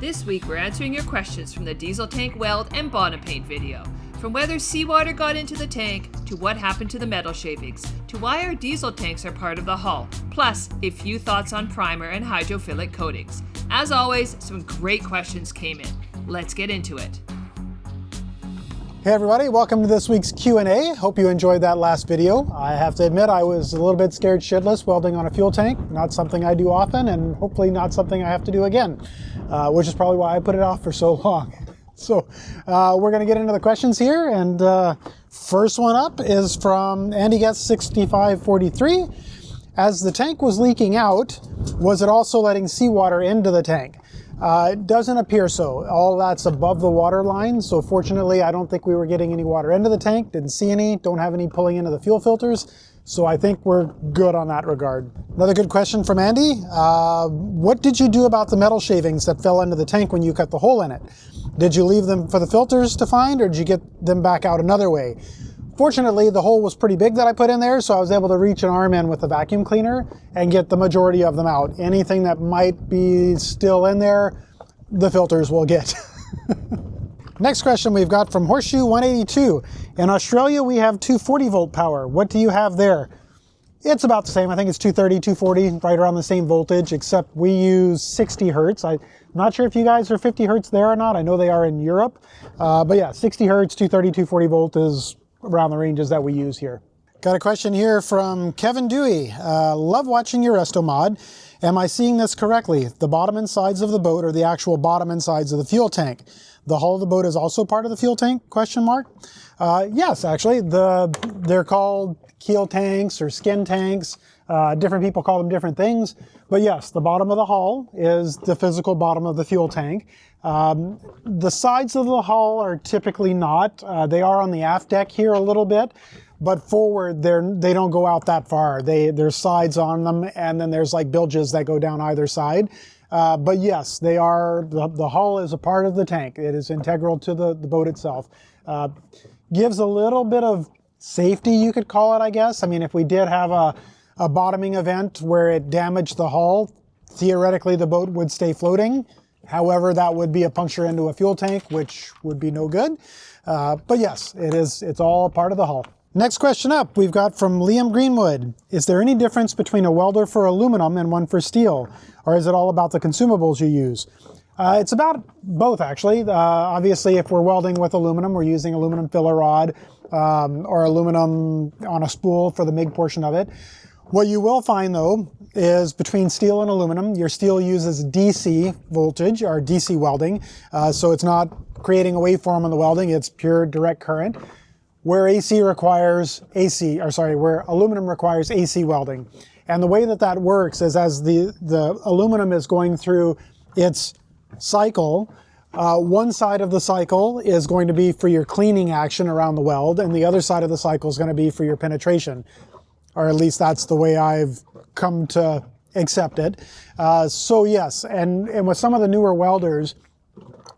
This week we're answering your questions from the diesel tank weld and bottom paint video. From whether seawater got into the tank, to what happened to the metal shavings, to why our diesel tanks are part of the hull, plus a few thoughts on primer and hydrophilic coatings. As always, some great questions came in. Let's get into it. Hey everybody, welcome to this week's Q&A. Hope you enjoyed that last video. I have to admit I was a little bit scared shitless welding on a fuel tank. Not something I do often, and hopefully not something I have to do again, which is probably why I put it off for so long. So we're going to get into the questions here, and first one up is from AndyGets6543. As the tank was leaking out, was it also letting seawater into the tank? It doesn't appear so. All that's above the water line, so fortunately I don't think we were getting any water into the tank, didn't see any, don't have any pulling into the fuel filters, so I think we're good on that regard. Another good question from Andy. What did you do about the metal shavings that fell into the tank when you cut the hole in it? Did you leave them for the filters to find, or did you get them back out another way? Fortunately, the hole was pretty big that I put in there, so I was able to reach an arm in with a vacuum cleaner and get the majority of them out. Anything that might be still in there, the filters will get. Next question we've got from Horseshoe182. In Australia, we have 240 volt power. What do you have there? It's about the same. I think it's 230, 240, right around the same voltage, except we use 60 hertz. I'm not sure if you guys are 50 hertz there or not. I know they are in Europe. But yeah, 60 hertz, 230, 240 volt is around the ranges that we use here. Got a question here from Kevin Dewey. Love watching your resto mod. Am I seeing this correctly? The bottom and sides of the boat are the actual bottom and sides of the fuel tank. The hull of the boat is also part of the fuel tank? Question mark. Yes, actually, they're called keel tanks or skin tanks. Different people call them different things. But yes, the bottom of the hull is the physical bottom of the fuel tank. The sides of the hull are typically not. They are on the aft deck here a little bit, but forward they don't go out that far. There's sides on them, and then there's like bilges that go down either side. But yes, they are. The hull is a part of the tank. It is integral to the boat itself. Gives a little bit of safety, you could call it, I guess. I mean, if we did have a bottoming event where it damaged the hull, theoretically the boat would stay floating. However, that would be a puncture into a fuel tank, which would be no good. But yes, it's all part of the hull. Next question up, we've got from Liam Greenwood. Is there any difference between a welder for aluminum and one for steel? Or is it all about the consumables you use? It's about both, actually. Obviously, if we're welding with aluminum, we're using aluminum filler rod or aluminum on a spool for the MIG portion of it. What you will find, though, is between steel and aluminum, your steel uses DC voltage or DC welding, so it's not creating a waveform on the welding, it's pure direct current, where where aluminum requires AC welding. And the way that works is as the aluminum is going through its cycle, one side of the cycle is going to be for your cleaning action around the weld, and the other side of the cycle is going to be for your penetration. Or at least that's the way I've come to accept it. So yes, and with some of the newer welders,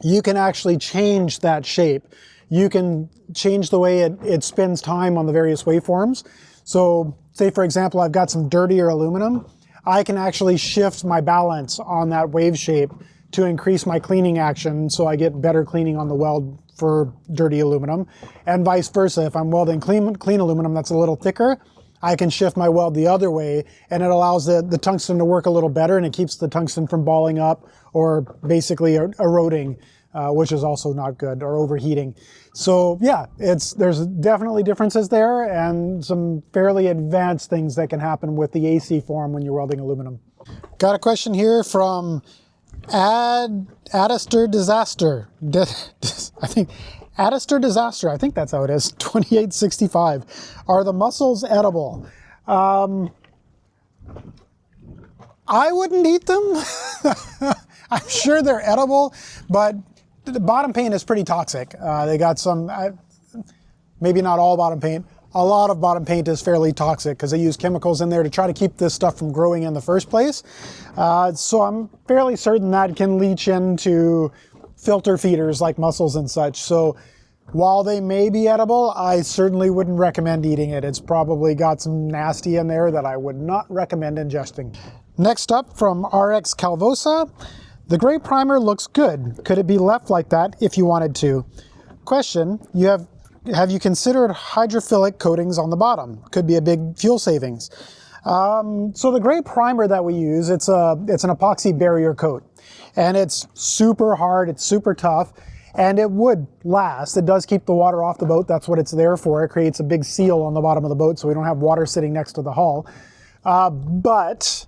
you can actually change that shape. You can change the way it spends time on the various waveforms. So say for example, I've got some dirtier aluminum, I can actually shift my balance on that wave shape to increase my cleaning action so I get better cleaning on the weld for dirty aluminum. And vice versa, if I'm welding clean aluminum that's a little thicker, I can shift my weld the other way, and it allows the tungsten to work a little better, and it keeps the tungsten from balling up or basically eroding, which is also not good, or overheating. So yeah, there's definitely differences there, and some fairly advanced things that can happen with the AC form when you're welding aluminum. Got a question here from Adister Disaster. Adister Disaster, I think that's how it is, 2865. Are the mussels edible? I wouldn't eat them. I'm sure they're edible, but the bottom paint is pretty toxic. They got some, maybe not all bottom paint, a lot of bottom paint is fairly toxic because they use chemicals in there to try to keep this stuff from growing in the first place. So I'm fairly certain that can leach into filter feeders like mussels and such. So while they may be edible, I certainly wouldn't recommend eating it. It's probably got some nasty in there that I would not recommend ingesting. Next up from RX Calvosa, The gray primer looks good. Could it be left like that if you wanted to? Question, have you considered hydrophilic coatings on the bottom? Could be a big fuel savings. So the gray primer that we use, it's an epoxy barrier coat. And it's super hard, it's super tough, and it would last. It does keep the water off the boat. That's what it's there for. It creates a big seal on the bottom of the boat so we don't have water sitting next to the hull. But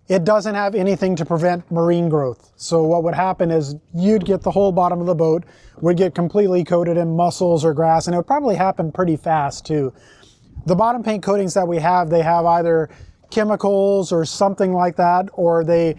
it doesn't have anything to prevent marine growth. So what would happen is you'd get the whole bottom of the boat would get completely coated in mussels or grass, and it would probably happen pretty fast too. The bottom paint coatings that we have, they have either chemicals or something like that, or they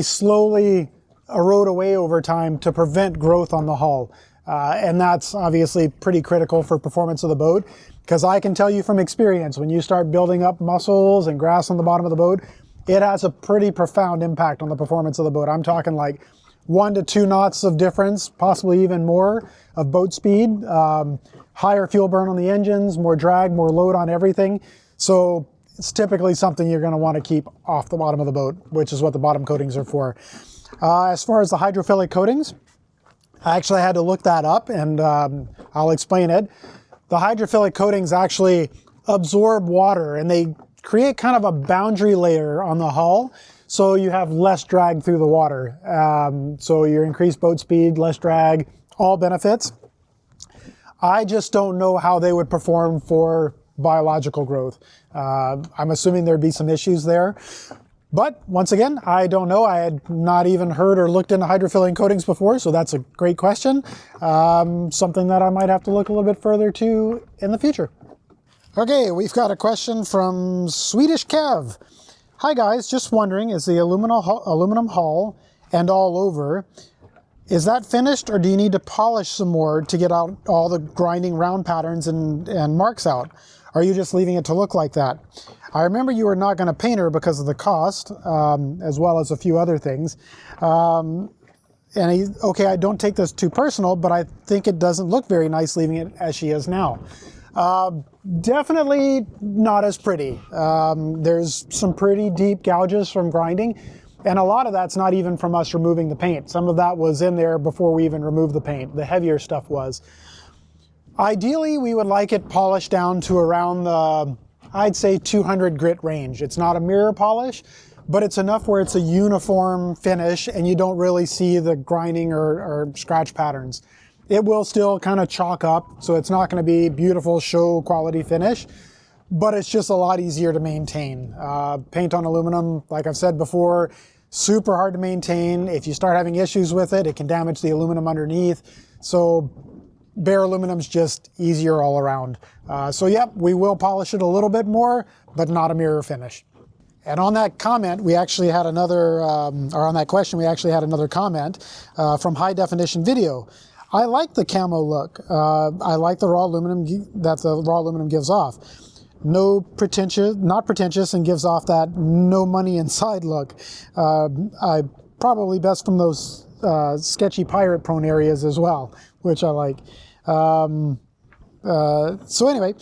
slowly erode away over time to prevent growth on the hull. And that's obviously pretty critical for performance of the boat, because I can tell you from experience, when you start building up mussels and grass on the bottom of the boat, it has a pretty profound impact on the performance of the boat. I'm talking like 1 to 2 knots of difference, possibly even more, of boat speed, higher fuel burn on the engines, more drag, more load on everything. So it's typically something you're going to want to keep off the bottom of the boat, which is what the bottom coatings are for. As far as the hydrophilic coatings, I actually had to look that up, and I'll explain it. The hydrophilic coatings actually absorb water, and they create kind of a boundary layer on the hull, so you have less drag through the water. So your increased boat speed, less drag, all benefits. I just don't know how they would perform for biological growth. I'm assuming there'd be some issues there. But once again, I don't know. I had not even heard or looked into hydrophilic coatings before, so that's a great question. Something that I might have to look a little bit further to in the future. Okay, we've got a question from Swedish Kev. Hi guys, just wondering, is the aluminum hull and all over, is that finished, or do you need to polish some more to get out all the grinding round patterns and marks out? Are you just leaving it to look like that? I remember you were not going to paint her because of the cost, as well as a few other things. Okay, I don't take this too personal, but I think it doesn't look very nice leaving it as she is now. Definitely not as pretty. There's some pretty deep gouges from grinding, and a lot of that's not even from us removing the paint. Some of that was in there before we even removed the paint. The heavier stuff was. Ideally, we would like it polished down to around the, I'd say 200 grit range. It's not a mirror polish, but it's enough where it's a uniform finish and you don't really see the grinding or scratch patterns. It will still kind of chalk up, so it's not going to be beautiful show quality finish, but it's just a lot easier to maintain. Paint on aluminum, like I've said before, super hard to maintain. If you start having issues with it, it can damage the aluminum underneath. So bare aluminum's just easier all around. So yep, we will polish it a little bit more, but not a mirror finish. And on that comment, we actually had another, or on that question, we actually had another comment from High Definition Video. I like the camo look. I like the raw aluminum that the raw aluminum gives off. No pretentious, not pretentious, and gives off that no money inside look. I probably best from those sketchy pirate prone areas as well, which I like. So anyway,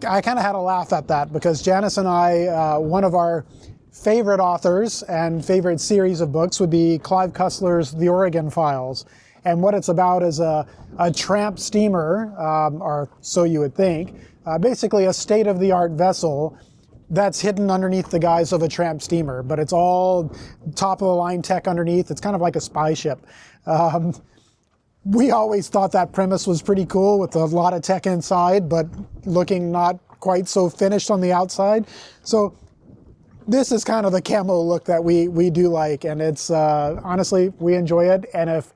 I kind of had a laugh at that because Janice and I, one of our favorite authors and favorite series of books would be Clive Cussler's The Oregon Files. And what it's about is a tramp steamer, or so you would think, basically a state-of-the-art vessel that's hidden underneath the guise of a tramp steamer, but it's all top-of-the-line tech underneath. It's kind of like a spy ship. We always thought that premise was pretty cool with a lot of tech inside, but looking not quite so finished on the outside. So this is kind of the camo look that we do like, and it's honestly, we enjoy it. And if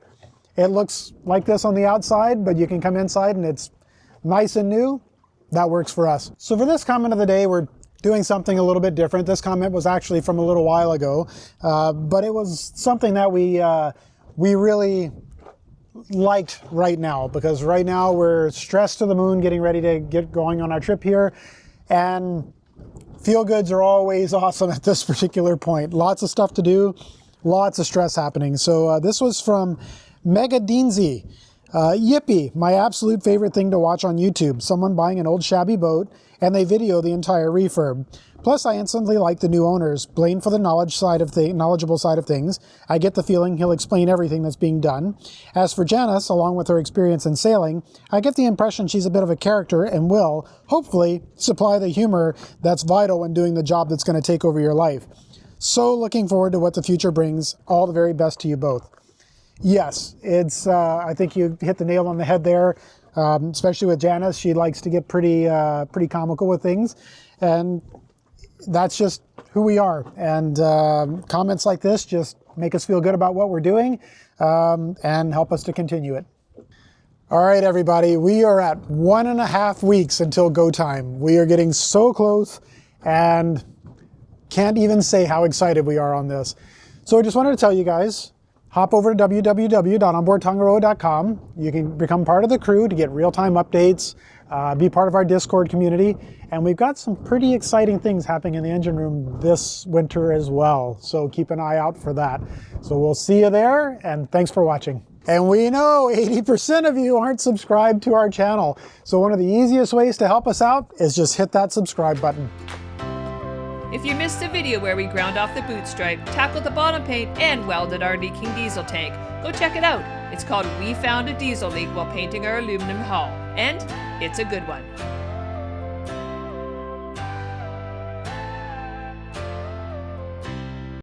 it looks like this on the outside, but you can come inside and it's nice and new, that works for us. So for this comment of the day, we're doing something a little bit different. This comment was actually from a little while ago, but it was something that we really liked right now, because right now we're stressed to the moon getting ready to get going on our trip here, and feel goods are always awesome at this particular point. Lots of stuff to do, lots of stress happening. So this was from Mega Deansy. Yippee, my absolute favorite thing to watch on YouTube. Someone buying an old shabby boat and they video the entire refurb. Plus, I instantly like the new owners, Blaine for the knowledgeable side of things. I get the feeling he'll explain everything that's being done. As for Janice, along with her experience in sailing, I get the impression she's a bit of a character and will, hopefully, supply the humor that's vital when doing the job that's going to take over your life. So looking forward to what the future brings. All the very best to you both. Yes, it's. I think you hit the nail on the head there, especially with Janice. She likes to get pretty comical with things, and that's just who we are. And comments like this just make us feel good about what we're doing and help us to continue it. All right, everybody, we are at 1.5 weeks until go time. We are getting so close and can't even say how excited we are on this. So I just wanted to tell you guys, hop over to www.onboardtongaroa.com. You can become part of the crew to get real-time updates, be part of our Discord community, and we've got some pretty exciting things happening in the engine room this winter as well. So keep an eye out for that. So we'll see you there, and thanks for watching. And we know 80% of you aren't subscribed to our channel. So one of the easiest ways to help us out is just hit that subscribe button. If you missed the video where we ground off the boot stripe, tackled the bottom paint, and welded our leaking diesel tank, go check it out. It's called We Found a Diesel Leak While Painting Our Aluminum Hull, and it's a good one.